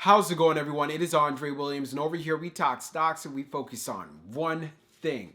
How's it going, everyone? It is Andre Williams, and over here we talk stocks and we focus on one thing.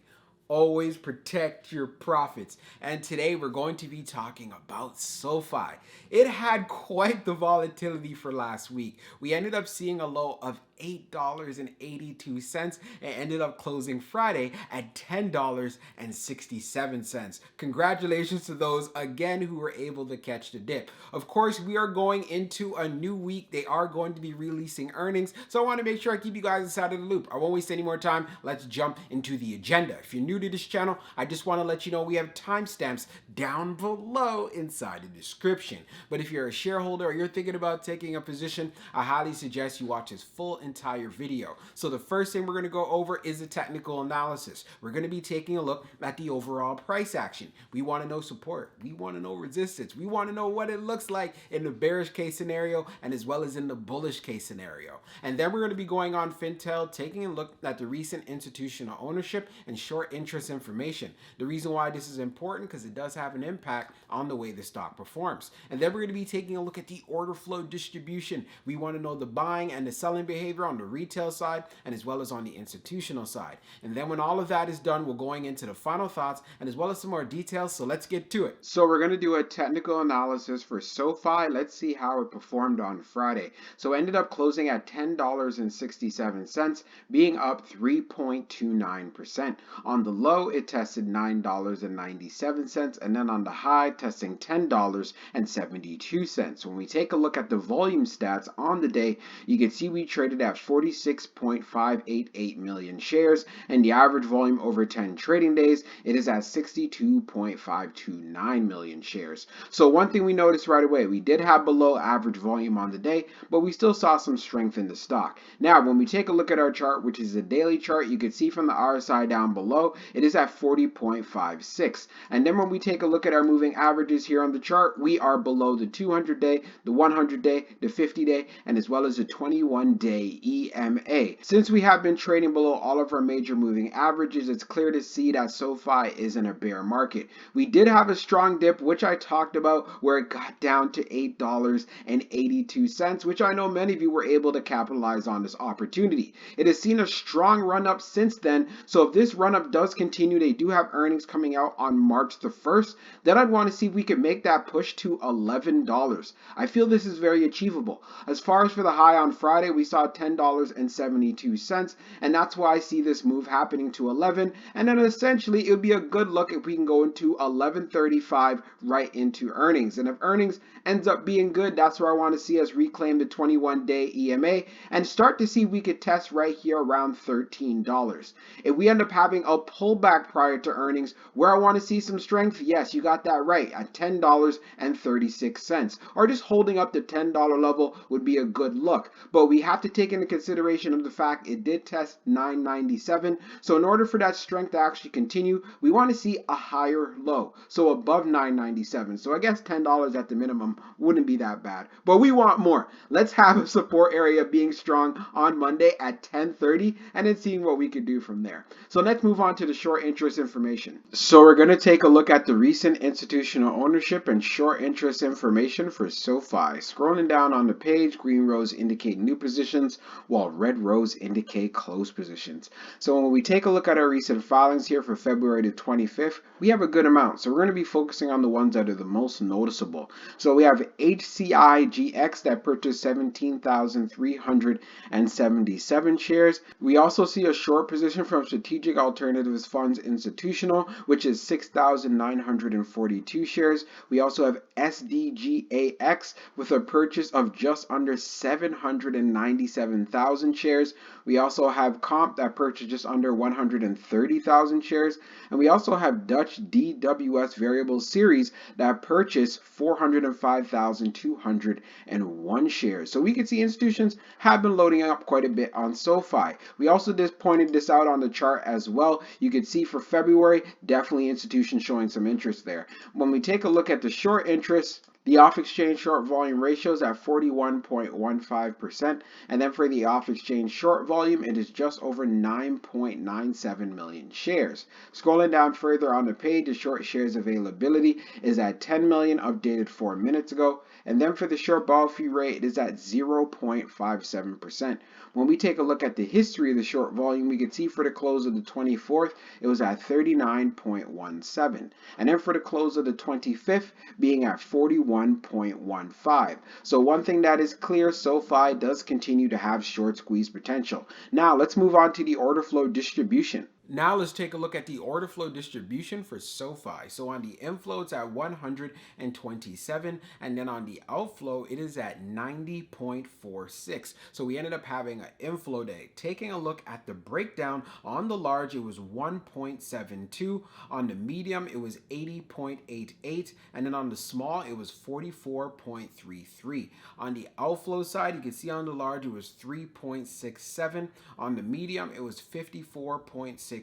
Always protect your profits. And today we're going to be talking about SOFI. It had quite the volatility for last week. We ended up seeing a low of $8.82 and ended up closing Friday at $10.67. Congratulations to those again who were able to catch the dip. Of course, we are going into a new week. They are going to be releasing earnings, so I want to make sure I keep you guys inside of the loop. I won't waste any more time. Let's jump into the agenda. If you're new to this channel, I just want to let you know we have timestamps down below inside the description. But if you're a shareholder or you're thinking about taking a position, I highly suggest you watch this full entire video. So the first thing we're going to go over is the technical analysis. We're going to be taking a look at the overall price action. We want to know support. We want to know resistance. We want to know what it looks like in the bearish case scenario and as well as in the bullish case scenario. And then we're going to be going on Fintel, taking a look at the recent institutional ownership and short interest information. The reason why this is important because it does have an impact on the way the stock performs. And then we're going to be taking a look at the order flow distribution. We want to know the buying and the selling behavior on the retail side and as well as on the institutional side. And then when all of that is done, we're going into the final thoughts and as well as some more details. So let's get to it. So we're going to do a technical analysis for SOFI. Let's see how it performed on Friday. So it ended up closing at $10.67, being up 3.29%. On the low, it tested $9.97, and then on the high, testing $10.72. When we take a look at the volume stats on the day, you can see we traded at 46.588 million shares, and the average volume over 10 trading days, it is at 62.529 million shares. So one thing we noticed right away, we did have below average volume on the day, but we still saw some strength in the stock. Now, when we take a look at our chart, which is a daily chart, you can see from the RSI down below, it is at 40.56. And then when we take a look at our moving averages here on the chart, we are below the 200-day, the 100-day, the 50-day, and as well as the 21-day EMA. Since we have been trading below all of our major moving averages, it's clear to see that SOFI is in a bear market. We did have a strong dip, which I talked about, where it got down to $8.82, which I know many of you were able to capitalize on this opportunity. It has seen a strong run up since then, so if this run up does continue, they do have earnings coming out on March the 1st, then I'd want to see if we could make that push to $11. I feel this is very achievable. As far as for the high on Friday, we saw $10.72, and that's why I see this move happening to 11, and then essentially it would be a good look if we can go into 11.35 right into earnings. And if earnings ends up being good, that's where I want to see us reclaim the 21-day EMA and start to see if we could test right here around $13. If we end up having a pullback prior to earnings where I want to see some strength, yes, you got that right, at $10.36, or just holding up the $10 level would be a good look. But we have to take into consideration of the fact it did test $9.97, so in order for that strength to actually continue, we want to see a higher low, so above $9.97. So I guess $10 at the minimum wouldn't be that bad, but we want more. Let's have a support area being strong on Monday at 10:30 and then seeing what we could do from there. So let's move on to the short interest information. So we're going to take a look at the recent institutional ownership and short interest information for SOFI. Scrolling down on the page, green rows indicate new positions while red rows indicate closed positions. So when we take a look at our recent filings here for February the 25th, we have a good amount. So we're going to be focusing on the ones that are the most noticeable. So we have HCIGX that purchased 17,377 shares. We also see a short position from Strategic Alternatives Funds Institutional, which is 6,942 shares. We also have SDGAX with a purchase of just under 797,000 shares. We also have Comp that purchased just under 130,000 shares. And we also have Dutch DWS Variable Series that purchased 405,201 shares. So we can see institutions have been loading up quite a bit on SOFI. We also just pointed this out on the chart as well. You can see for February, definitely institutions showing some interest there. When we take a look at the short interest, The off-exchange short volume ratio is at 41.15%, and then for the off-exchange short volume, it is just over 9.97 million shares. Scrolling down further on the page, the short shares availability is at 10 million, updated 4 minutes ago, and then for the short ball fee rate, it is at 0.57%. When we take a look at the history of the short volume, we can see for the close of the 24th, it was at 39.17, and then for the close of the 25th, being at 41.15. So one thing that is clear, SOFI does continue to have short squeeze potential. Now let's move on to the order flow distribution. Now let's take a look at the order flow distribution for SOFI. So on the inflow, it's at 127, and then on the outflow, it is at 90.46. So we ended up having an inflow day. Taking a look at the breakdown, on the large, it was 1.72. On the medium, it was 80.88, and then on the small, it was 44.33. On the outflow side, you can see on the large, it was 3.67. On the medium, it was 54.6.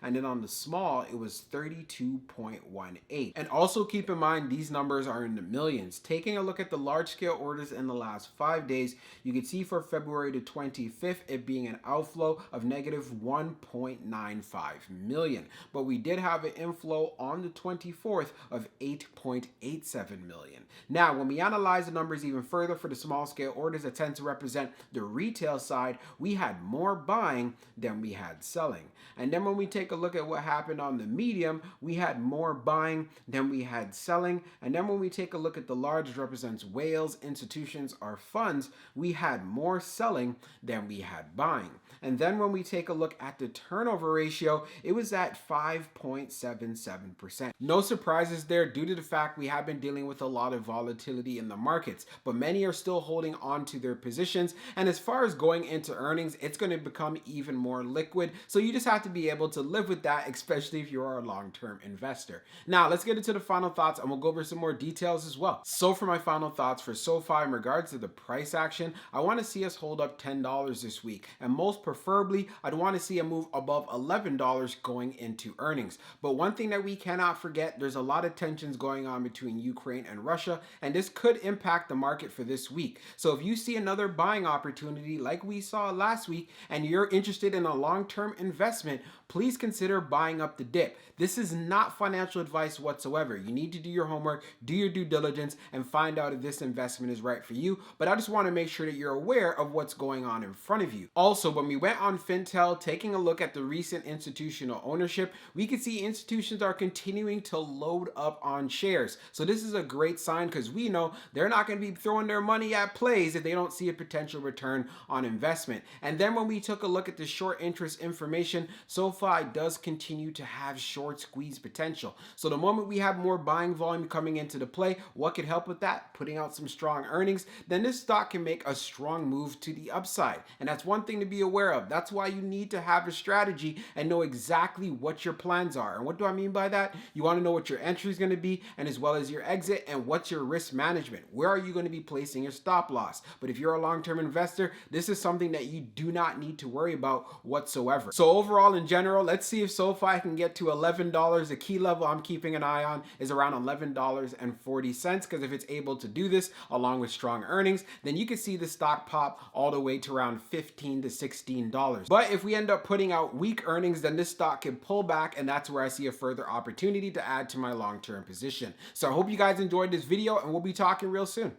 And then on the small, it was 32.18. And also keep in mind, these numbers are in the millions. Taking a look at the large scale orders in the last 5 days, you can see for February the 25th, it being an outflow of negative 1.95 million. But we did have an inflow on the 24th of 8.87 million. Now, when we analyze the numbers even further for the small scale orders that tend to represent the retail side, we had more buying than we had selling. And then when we take a look at what happened on the medium, we had more buying than we had selling. And then when we take a look at the large, which represents whales, institutions, or funds, we had more selling than we had buying. And then when we take a look at the turnover ratio, it was at 5.77%. No surprises there due to the fact we have been dealing with a lot of volatility in the markets, but many are still holding on to their positions. And as far as going into earnings, it's going to become even more liquid. So you just have to be able to live with that, especially if you're a long-term investor. Now, let's get into the final thoughts and we'll go over some more details as well. So for my final thoughts for SOFI in regards to the price action, I want to see us hold up $10 this week. And most preferably, I'd want to see a move above $11 going into earnings. But one thing that we cannot forget, there's a lot of tensions going on between Ukraine and Russia, and this could impact the market for this week. So if you see another buying opportunity like we saw last week and you're interested in a long-term investment, please consider buying up the dip. This is not financial advice whatsoever. You need to do your homework, do your due diligence, and find out if this investment is right for you. But I just want to make sure that you're aware of what's going on in front of you. Also, when we went on Fintel, taking a look at the recent institutional ownership, we can see institutions are continuing to load up on shares. So this is a great sign because we know they're not going to be throwing their money at plays if they don't see a potential return on investment. And then when we took a look at the short interest information, SOFI does continue to have short squeeze potential. So the moment we have more buying volume coming into the play, what could help with that? Putting out some strong earnings, then this stock can make a strong move to the upside. And that's one thing to be aware of. That's why you need to have a strategy and know exactly what your plans are. And what do I mean by that? You want to know what your entry is going to be, and as well as your exit, and what's your risk management. Where are you going to be placing your stop loss? But if you're a long-term investor, this is something that you do not need to worry about whatsoever. So overall, in general, let's see if SOFI can get to $11. The key level I'm keeping an eye on is around $11.40, because if it's able to do this along with strong earnings, then you can see the stock pop all the way to around $15 to $16. But if we end up putting out weak earnings, then this stock can pull back, and that's where I see a further opportunity to add to my long-term position. So I hope you guys enjoyed this video, and we'll be talking real soon.